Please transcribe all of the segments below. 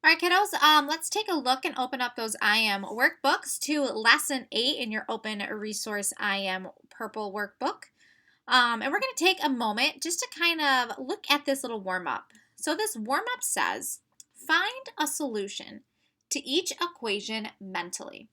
All right, kiddos, let's take a look and open up those IM workbooks to Lesson 8 in your Open Resource IM Purple workbook. And we're going to take a moment just to kind of look at this little warm-up. So this warm-up says, find a solution to each equation mentally.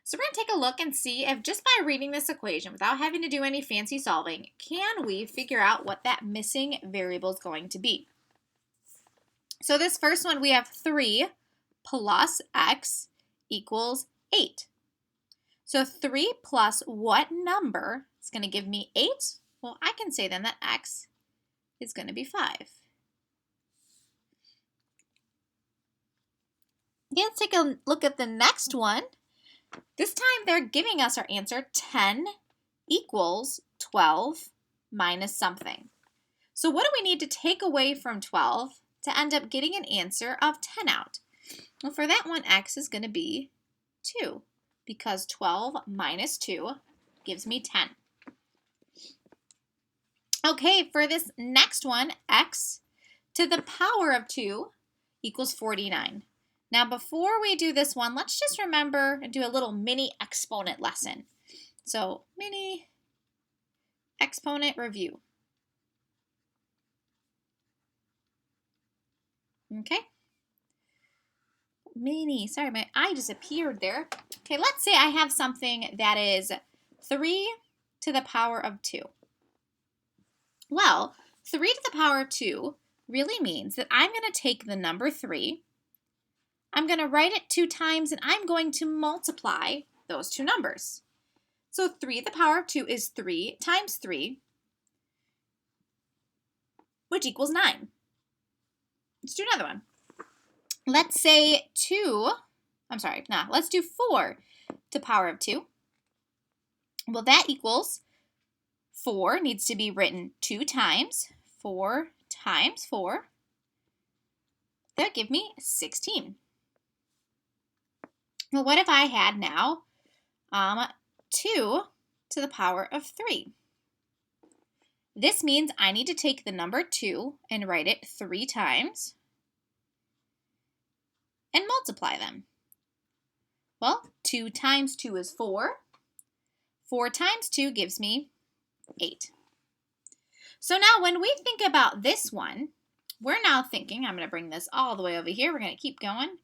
So we're going to take a look and see if just by reading this equation without having to do any fancy solving, can we figure out what that missing variable is going to be? So this first one, we have 3 plus x equals 8. So 3 plus what number is going to give me 8? Well, I can say then that x is going to be 5. Okay, let's take a look at the next one. This time they're giving us our answer, 10 equals 12 minus something. So what do we need to take away from 12 to end up getting an answer of 10 out? Well, for that one, x is going to be 2, because 12 minus 2 gives me 10. Okay, for this next one, x to the power of 2 equals 49. Now, before we do this one, let's just remember and do a little mini exponent lesson. So, mini exponent review. Okay. Sorry, my eye just appeared there. Okay, let's say I have something that is 3 to the power of 2. Well, 3 to the power of 2 really means that I'm going to take the number 3, I'm going to write it 2 times, and I'm going to multiply those two numbers. So 3 to the power of 2 is 3 times 3, which equals 9. Let's do another one. Let's say let's do 4 to the power of 2. Well, that equals 4 needs to be written 2 times. 4 times 4. That would give me 16. Well, what if I had now 2 to the power of 3? This means I need to take the number 2 and write it 3 times and multiply them. Well, 2 times 2 is 4. 4 times 2 gives me 8. So now when we think about this one, we're now thinking, I'm going to bring this all the way over here. We're going to keep going.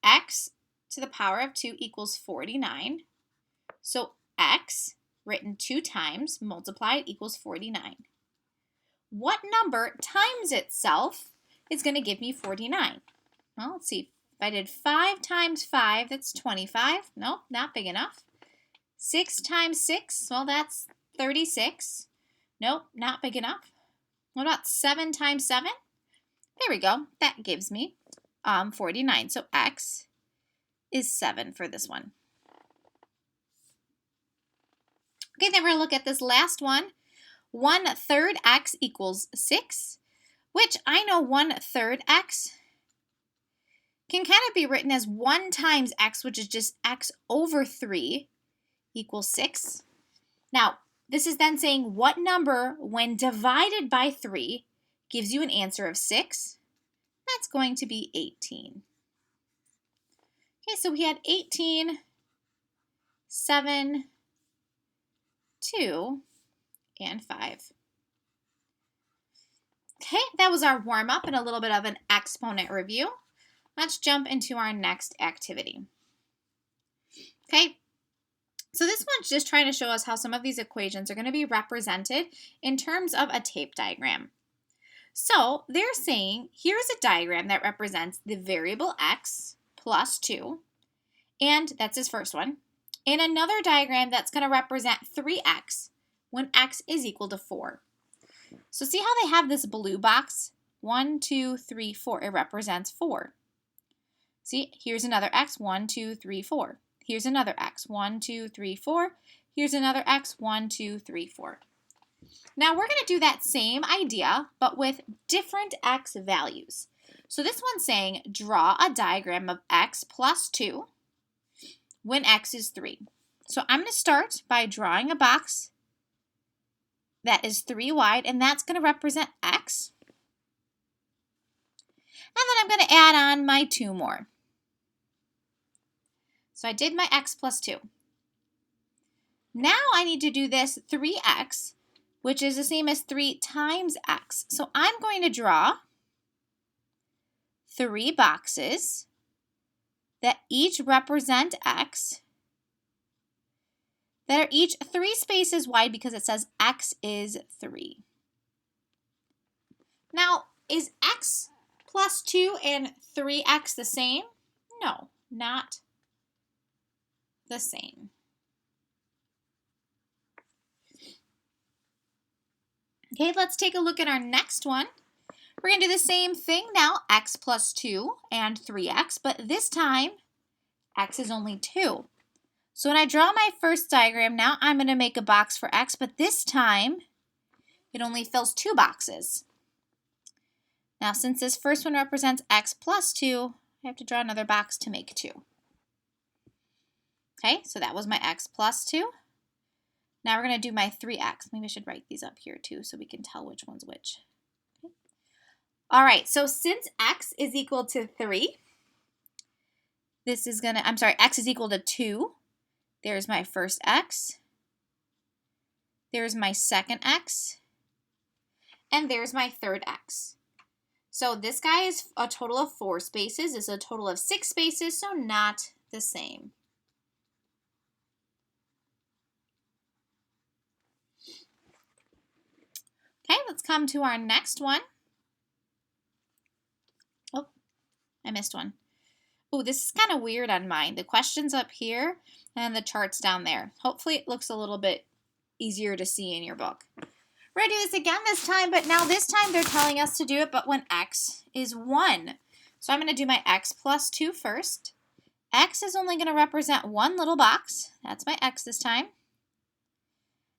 X to the power of 2 equals 49. So x, written 2 times, multiplied, equals 49. What number times itself is going to give me 49? Well, let's see. If I did 5 times 5, that's 25. Nope, not big enough. 6 times 6, well, that's 36. Nope, not big enough. What about 7 times 7? There we go. That gives me 49. So x is 7 for this one. Okay, then we're going to look at this last one. 1/3 x equals 6, which I know 1/3 x can kind of be written as 1 times x, which is just x over 3 equals 6. Now, this is then saying what number, when divided by 3, gives you an answer of 6? That's going to be 18. Okay, so we had 18, 7, 2, and 5. Okay, that was our warm-up and a little bit of an exponent review. Let's jump into our next activity. Okay, so this one's just trying to show us how some of these equations are going to be represented in terms of a tape diagram. So they're saying, here's a diagram that represents the variable x plus 2, and that's his first one, and another diagram that's going to represent 3x when x is equal to 4. So see how they have this blue box? 1, 2, 3, 4. It represents 4. See, here's another x, 1, 2, 3, 4. Here's another x, 1, 2, 3, 4. Here's another x, 1, 2, 3, 4. Now we're going to do that same idea, but with different x values. So this one's saying, draw a diagram of x plus 2 when x is 3. So I'm going to start by drawing a box that is 3 wide, and that's going to represent x. then I'm going to add on my 2 more. So I did my x plus 2. Now I need to do this 3x, which is the same as 3 times x. So I'm going to draw 3 boxes that each represent x, that are each 3 spaces wide because it says x is 3. Now, is x plus 2 and 3x the same? No, not the same. Okay, let's take a look at our next one. We're going to do the same thing now, x plus 2 and 3x, but this time, x is only 2. So when I draw my first diagram, now I'm going to make a box for x, but this time, it only fills 2 boxes. Now, since this first one represents x plus 2, I have to draw another box to make 2. Okay, so that was my x plus 2. Now we're going to do my 3x. Maybe I should write these up here too so we can tell which one's which. Okay. All right, so since x is equal to 3, this is going to, x is equal to 2. There's my first x. There's my second x. And there's my third x. So this guy is a total of 4 spaces. This is a total of 6 spaces, so not the same. Okay, let's come to our next one. Oh, I missed one. Oh, this is kind of weird on mine. The question's up here and the chart's down there. Hopefully it looks a little bit easier to see in your book. We're going to do this again this time, but now this time they're telling us to do it, but when x is 1. So I'm going to do my x plus 2 first. X is only going to represent one little box. That's my x this time.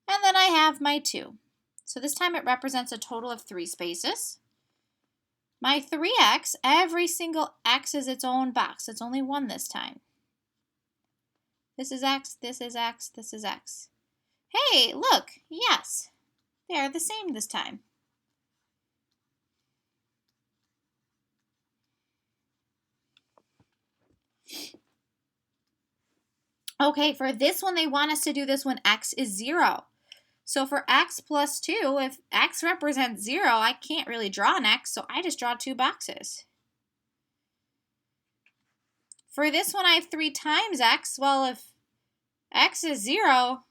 And then I have my 2. So this time it represents a total of 3 spaces. My 3x, every single x is its own box. It's only 1 this time. This is x, this is x, this is x. Hey, look, yes, they are the same this time. Okay, for this one, they want us to do this when x is 0. So for x plus 2, if x represents 0, I can't really draw an x, so I just draw 2 boxes. For this one, I have 3 times x. Well, if x is 0,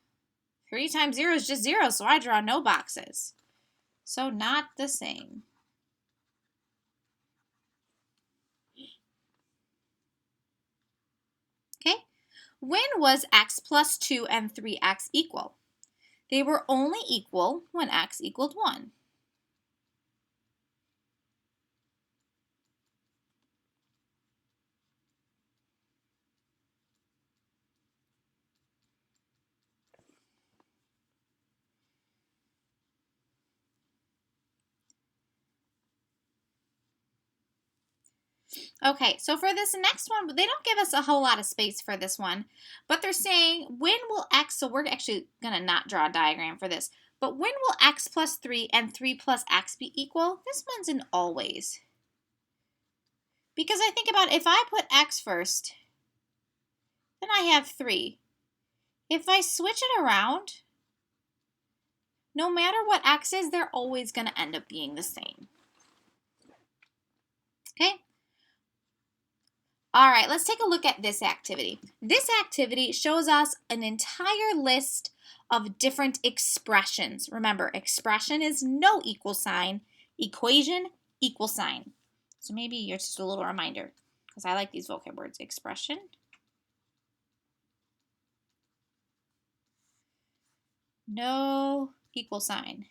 3 times 0 is just 0, so I draw no boxes. So not the same. Okay, when was x plus 2 and 3x equal? They were only equal when x equaled 1. Okay, so for this next one, they don't give us a whole lot of space for this one, but they're saying when will x, so we're actually going to not draw a diagram for this, but when will x plus 3 and 3 plus x be equal? This one's an always. Because I think about if I put x first, then I have 3. If I switch it around, no matter what x is, they're always going to end up being the same. Okay? All right, let's take a look at this activity. This activity shows us an entire list of different expressions. Remember, expression is no equal sign, equation, equal sign. So maybe just a little reminder, because I like these vocab words. Expression, no equal sign.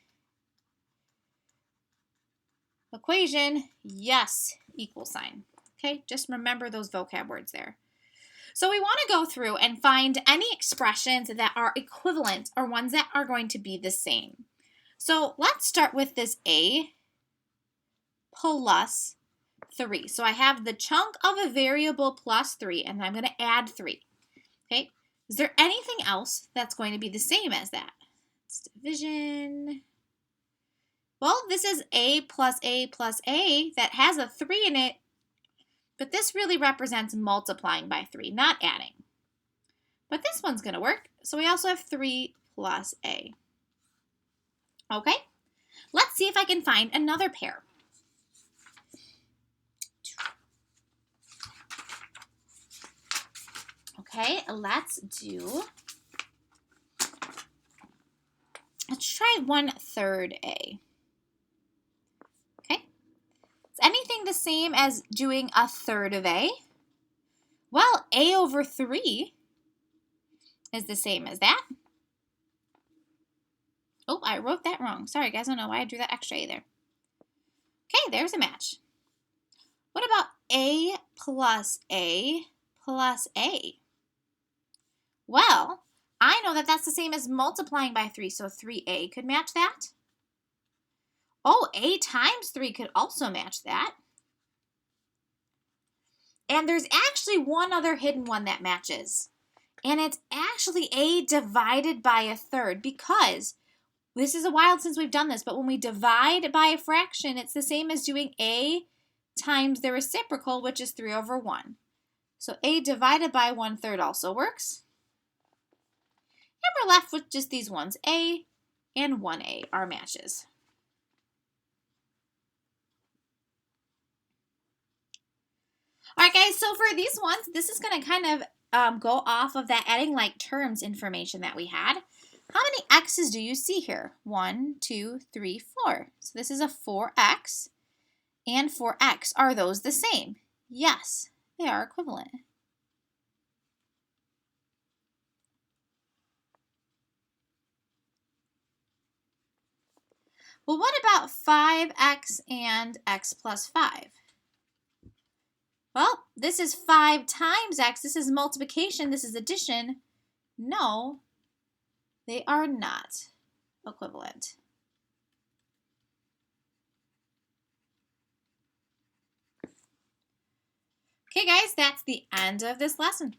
Equation, yes, equal sign. Okay, just remember those vocab words there. So we want to go through and find any expressions that are equivalent or ones that are going to be the same. So let's start with this a plus 3. So I have the chunk of a variable plus 3, and I'm going to add 3. Okay, is there anything else that's going to be the same as that? It's division. Well, this is a plus a plus a that has a 3 in it, But this really represents multiplying by 3, not adding. But this one's going to work. So we also have 3 plus a. Okay, let's see if I can find another pair. Okay, let's try 1/3 a. Okay, is anything the same as doing 1/3 of a? Well, a over 3 is the same as that. Oh, I wrote that wrong. Sorry, guys. I don't know why I drew that extra a there. Okay, there's a match. What about a plus a plus a? Well, I know that that's the same as multiplying by 3, so 3a could match that. Oh, a times 3 could also match that. And there's actually one other hidden one that matches. And it's actually a divided by 1/3, because this is a while since we've done this, but when we divide by a fraction, it's the same as doing a times the reciprocal, which is 3 over 1. So a divided by 1/3 also works. And we're left with just these ones. A and 1a are matches. All right, guys, so for these ones, this is going to kind of go off of that adding like terms information that we had. How many x's do you see here? 1, 2, 3, 4. So this is a 4x and 4x. Are those the same? Yes, they are equivalent. Well, what about 5x and x plus 5? Well, this is 5 times x. This is multiplication. This is addition. No, they are not equivalent. Okay, guys, that's the end of this lesson.